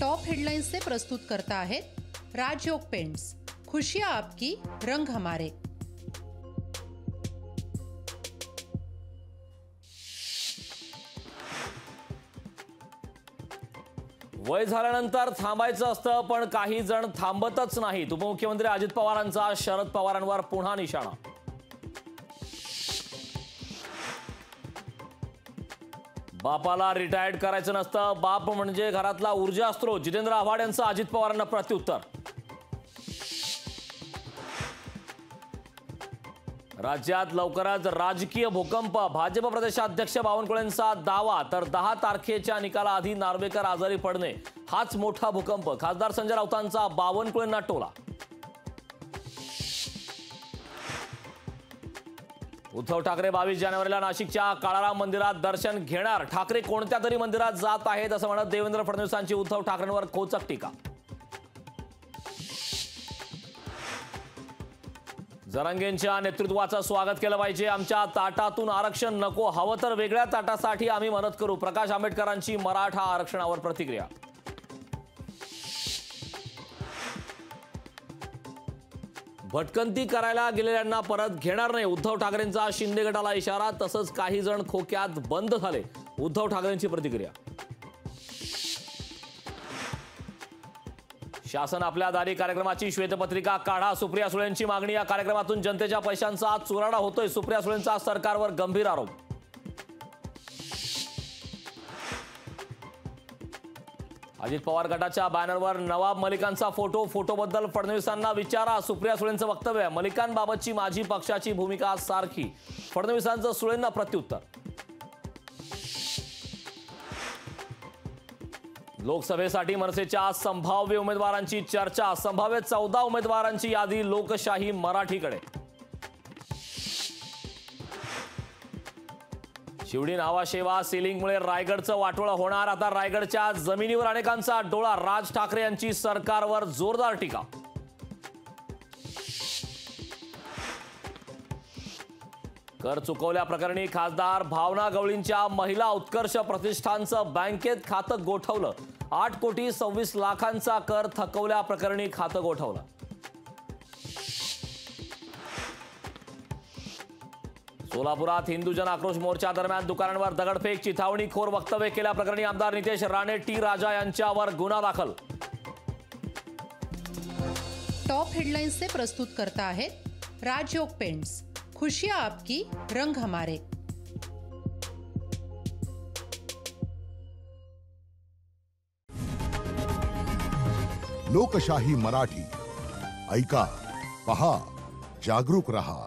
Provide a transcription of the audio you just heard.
Top headlines से प्रस्तुत करता है राजयोग पेंट्स, खुशियां आपकी, रंग हमारे। वय झाल्यानंतर थांबायचं असतं, पण काही जण थांबतच नाहीत। उपमुख्यमंत्री अजित पवारांचा शरद पवारांवर पुन्हा निशाणा। बापाला रिटायर्ड करायचं नसतं, बाप म्हणजे घरातला ऊर्जा स्त्रोत। जितेंद्र आव्हाड यांचं अजित पवारांना प्रत्युत्तर। राज्यात लवकरच राजकीय भूकंप, भाजप प्रदेशाध्यक्ष बावनकुळेंचा दावा। तर 10 तारखेच्या निकालाआधी नार्वेकर आजारी पडणे हाच मोठा भूकंप। खासदार संजय राऊतांचा बावनकुळेंना टोला। उद्धव ठाकरे 22 जानेवारीला नाशिकच्या काळाराम मंदिरात दर्शन घेणार। ठाकरे कोणत्या तरी मंदिरात जात आहेत असं म्हणत देवेंद्र फडणवीसांची उद्धव ठाकरेंवर खोचक टीका। जरांगेंच्या नेतृत्वाचं स्वागत केलं पाहिजे, आमच्या ताटातून आरक्षण नको, हवं तर वेगळ्या ताटासाठी आम्ही मदत करू। प्रकाश आंबेडकरांची मराठा आरक्षणावर प्रतिक्रिया। भटकंती करायला गेलेल्यांना परत घेणार नाही, उद्धव ठाकरेंचा शिंदे गटाला इशारा। तसंच काही जण खोक्यात बंद झाले, उद्धव ठाकरेंची प्रतिक्रिया। शासन आपल्या दारी कार्यक्रमाची श्वेतपत्रिका काढा, सुप्रिया सुळेंची मागणी। या कार्यक्रमातून जनतेच्या पैशांचा चुराडा होतोय, सुप्रिया सुळेंचा सरकारवर गंभीर आरोप। अजित पवार गटाच्या बॅनरवर नवाब मलिकांचा फोटो, फोटोबद्दल फडणवीसांना विचारा। सुप्रिया सुळेंचं वक्तव्य, मलिकांबाबतची माझी पक्षाची भूमिका सारखी। फडणवीसांचं सुळेंना प्रत्युत्तर। लोकसभेसाठी मनसेच्या संभाव्य उमेदवारांची चर्चा, संभाव्य 14 उमेदवारांची यादी लोकशाही मराठीकडे। शिवडी नावाशेवा सिलिंगमुळे रायगडचं वाटोळं होणार, आता रायगडच्या जमिनीवर अनेकांचा डोळा। राज ठाकरे यांची सरकारवर जोरदार टीका। कर चुकवल्याप्रकरणी खासदार भावना गवळींच्या महिला उत्कर्ष प्रतिष्ठानचं बँकेत खातं गोठवलं। 8,26,00,000चा कर थकवल्याप्रकरणी खातं गोठवलं। सोलापुरात हिंदू जन आक्रोश मोर्चा दरम्यान दुकानांवर दगडफेक, चिथावणीखोर वक्तव्य केल्याप्रकरणी आमदार नितेश राणे, टी राजा यांच्यावर गुन्हा दाखल। टॉप हेडलाइंस से प्रस्तुत करता है राजयोग पेंट्स, खुशियां आपकी, रंग हमारे। लोकशाही मराठी, ऐका, पहा, जागरूक रहा।